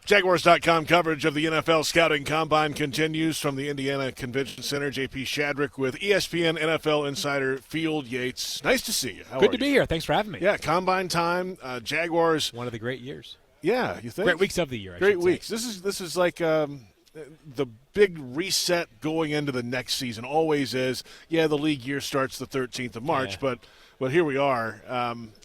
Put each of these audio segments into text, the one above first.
Jaguars.com coverage of the NFL Scouting Combine continues from the Indiana Convention Center. JP Shadrick with ESPN NFL insider Field Yates. Nice to see you. How Good are to you? be here. Thanks for having me. Yeah, Combine time. Jaguars. One of the great years. Yeah, you think? Great weeks of the year, I Great should weeks. say. This is like the big reset going into the next season. Always is. Yeah, the league year starts the 13th of March, but here we are,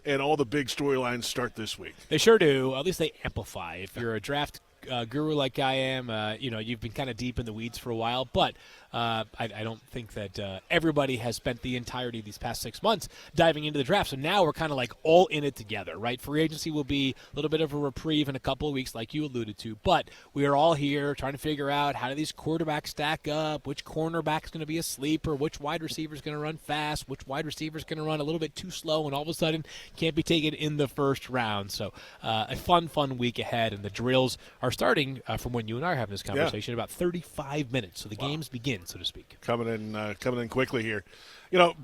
and all the big storylines start this week. They sure do. At least they amplify. If you're a draft guru like I am, you've been kind of deep in the weeds for a while, but I don't think that everybody has spent the entirety of these past 6 months diving into the draft. So now we're kind of like all in it together, right? Free agency will be a little bit of a reprieve in a couple of weeks, like you alluded to, but we are all here trying to figure out how do these quarterbacks stack up, which cornerback is going to be a sleeper, which wide receiver is going to run fast, which wide receiver is going to run a little bit too slow, and all of a sudden can't be taken in the first round. So a fun week ahead, and the drills are starting from when you and I are having this conversation in about 35 minutes. So the games begin, so to speak. Coming in quickly here.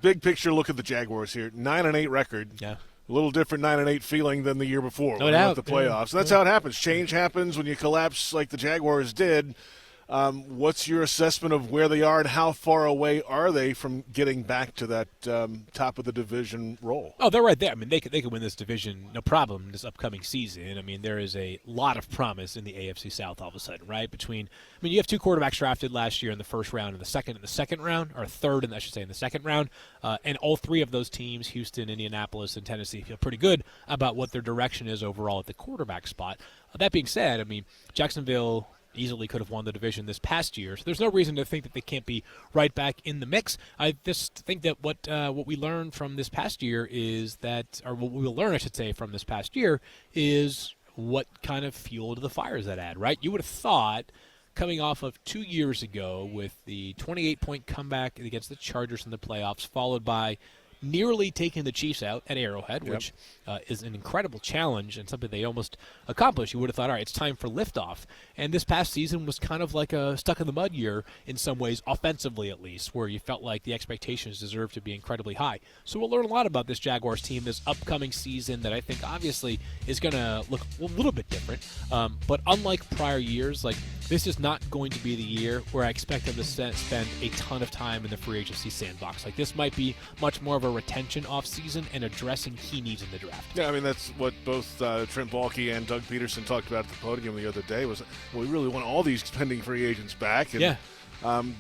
Big picture look at the Jaguars here. 9-8 record. Yeah. A little different 9-8 feeling than the year before. No doubt. With the playoffs. That's how it happens. Change happens when you collapse like the Jaguars did. What's your assessment of where they are and how far away are they from getting back to that top of the division role? Oh, they're right there. I mean, they could win this division no problem this upcoming season. I mean, there is a lot of promise in the AFC South all of a sudden, right? You have two quarterbacks drafted last year in the first round and the second round, or third, and I should say in the second round. And all three of those teams, Houston, Indianapolis, and Tennessee, feel pretty good about what their direction is overall at the quarterback spot. That being said, I mean, Jacksonville easily could have won the division this past year. So there's no reason to think that they can't be right back in the mix. I just think that what we learned from this past year is that, or what we will learn, I should say, from this past year is what kind of fuel to the fires that add, right? You would have thought coming off of 2 years ago with the 28-point comeback against the Chargers in the playoffs, followed by nearly taking the Chiefs out at Arrowhead, which is an incredible challenge and something they almost accomplished. You would have thought, all right, it's time for liftoff. And this past season was kind of like a stuck-in-the-mud year in some ways, offensively at least, where you felt like the expectations deserved to be incredibly high. So we'll learn a lot about this Jaguars team this upcoming season that I think obviously is going to look a little bit different. But unlike prior years, this is not going to be the year where I expect them to spend a ton of time in the free agency sandbox. This might be much more of a retention offseason and addressing key needs in the draft. Yeah, I mean, that's what both Trent Baalke and Doug Peterson talked about at the podium the other day was, we really want all these pending free agents back. And,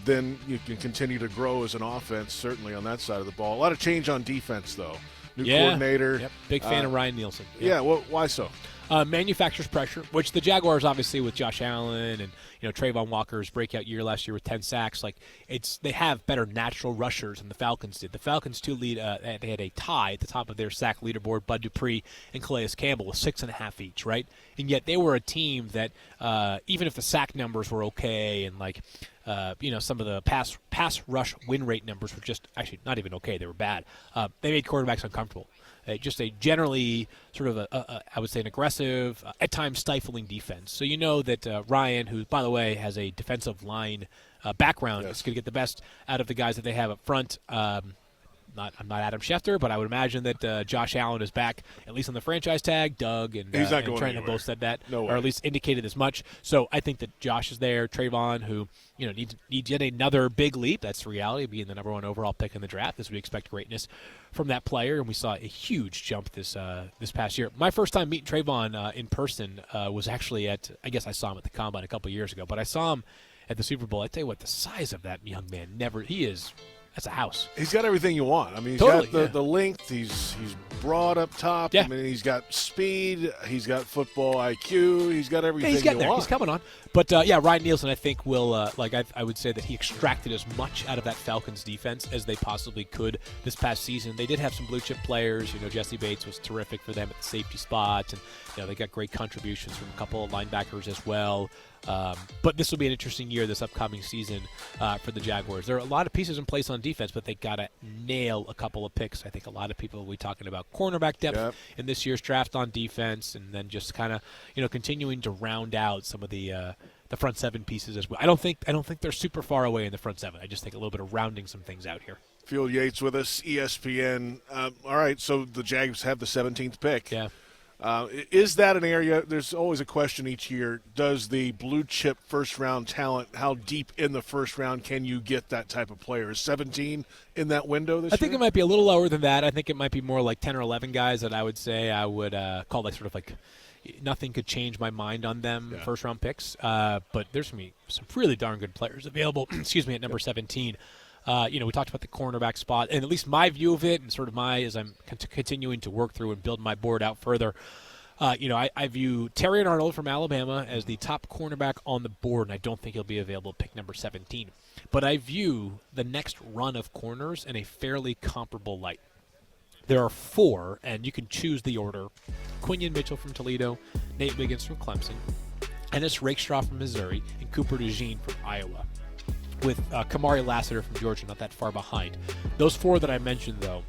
then you can continue to grow as an offense, certainly on that side of the ball. A lot of change on defense, though. New coordinator. Yep. Big fan of Ryan Nielsen. Yeah, why so? Manufactures pressure, which the Jaguars obviously with Josh Allen and Trayvon Walker's breakout year last year with 10 sacks. They have better natural rushers than the Falcons did. The Falcons they had a tie at the top of their sack leaderboard. Bud Dupree and Calais Campbell with 6.5 each, right? And yet they were a team that even if the sack numbers were okay and some of the pass rush win rate numbers were just actually not even okay, they were bad. They made quarterbacks uncomfortable. Just a generally sort of I would say an aggressive, at times stifling defense. So that Ryan, who, by the way, has a defensive line background, is going to get the best out of the guys that they have up front. I'm not Adam Schefter, but I would imagine that Josh Allen is back, at least on the franchise tag. Doug and Trent have both said that, or at least indicated as much. So I think that Josh is there. Trayvon, who needs yet another big leap. That's the reality, being the number one overall pick in the draft, as we expect greatness from that player. And we saw a huge jump this past year. My first time meeting Trayvon in person was actually I guess I saw him at the Combine a couple of years ago, but I saw him at the Super Bowl. I tell you what, the size of that young man, he is. That's a house. He's got everything you want. I mean, he's totally, got the length. He's broad up top. Yeah. I mean, he's got speed. He's got football IQ. He's got everything he's getting you there. want. He's coming on. But, Ryan Nielsen, I think, will, I would say that he extracted as much out of that Falcons defense as they possibly could this past season. They did have some blue-chip players. Jesse Bates was terrific for them at the safety spot. And, they got great contributions from a couple of linebackers as well. But this will be an interesting year this upcoming season for the Jaguars. There are a lot of pieces in place on defense, but they got to nail a couple of picks. I think a lot of people will be talking about cornerback depth in this year's draft on defense, and then just kind of continuing to round out some of the front seven pieces as well. I don't think they're super far away in the front seven. I just think a little bit of rounding some things out here. Field Yates with us, ESPN. All right, so the Jags have the 17th pick. Yeah. Is that an area? There's always a question each year. Does the blue chip first round talent, how deep in the first round can you get that type of player? Is 17 in that window this year? I think it might be a little lower than that. I think it might be more like 10 or 11 guys that I would say I would call like sort of like nothing could change my mind on them first round picks. But there's going to be some really darn good players available, excuse me, at number 17. We talked about the cornerback spot, and at least my view of it, and sort of as I'm continuing to work through and build my board out further, I view Terrion Arnold from Alabama as the top cornerback on the board, and I don't think he'll be available at pick number 17. But I view the next run of corners in a fairly comparable light. There are 4, and you can choose the order. Quinion Mitchell from Toledo, Nate Wiggins from Clemson, Ennis Rakestraw from Missouri, and Cooper DeJean from Iowa, with Kamari Lassiter from Georgia not that far behind. Those 4 that I mentioned, though,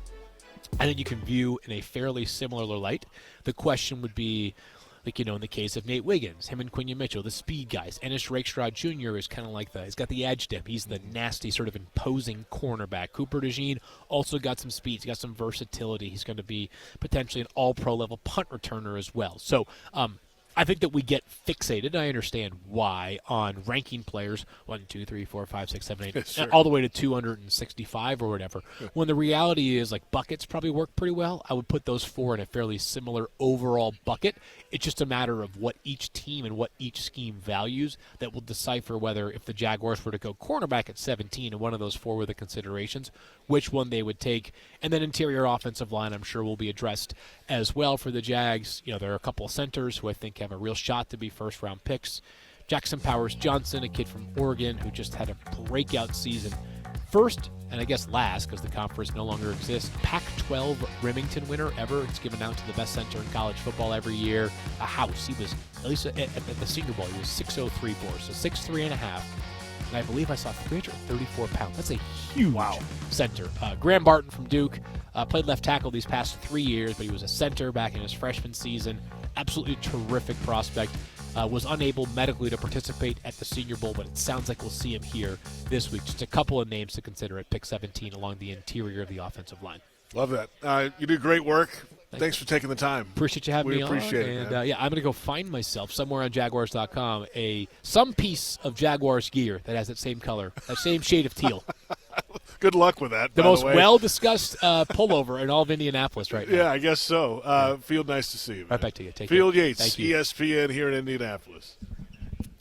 I think you can view in a fairly similar light. The question would be, in the case of Nate Wiggins, him and Quinion Mitchell, the speed guys. Ennis Rakestraw Jr. is kind of like he's got the edge to him. He's the nasty, sort of imposing cornerback. Cooper DeJean also got some speed. He's got some versatility. He's going to be potentially an all-pro level punt returner as well. So, I think that we get fixated. I understand why on ranking players 1, 2, 3, 4, 5, 6, 7, 8, sure. all the way to 265 or whatever. When the reality is buckets probably work pretty well. I would put those 4 in a fairly similar overall bucket. It's just a matter of what each team and what each scheme values that will decipher whether if the Jaguars were to go cornerback at 17 and one of those 4 were the considerations, which one they would take. And then interior offensive line, I'm sure, will be addressed as well for the Jags. There are a couple of centers who I think have a real shot to be first-round picks. Jackson Powers Johnson, a kid from Oregon who just had a breakout season. First, and I guess last, because the conference no longer exists, Pac-12 Remington winner ever. It's given out to the best center in college football every year. A house. He was, at least at the Senior Bowl, he was 6'03", so 6'3 and a half. And I believe I saw 334 pounds. That's a huge center. Graham Barton from Duke played left tackle these past 3 years, but he was a center back in his freshman season. Absolutely terrific prospect. Was unable medically to participate at the Senior Bowl, but it sounds like we'll see him here this week. Just a couple of names to consider at pick 17 along the interior of the offensive line. Love that. You do great work. Thanks for taking the time. Appreciate you having me on. We appreciate it, and I'm going to go find myself somewhere on Jaguars.com some piece of Jaguars gear that has that same color, that same shade of teal. Good luck with that. The most well-discussed pullover in all of Indianapolis right now. Yeah, I guess so. Field, nice to see you, man. Right back to you. Take care. Field Yates, Thank you. ESPN here in Indianapolis.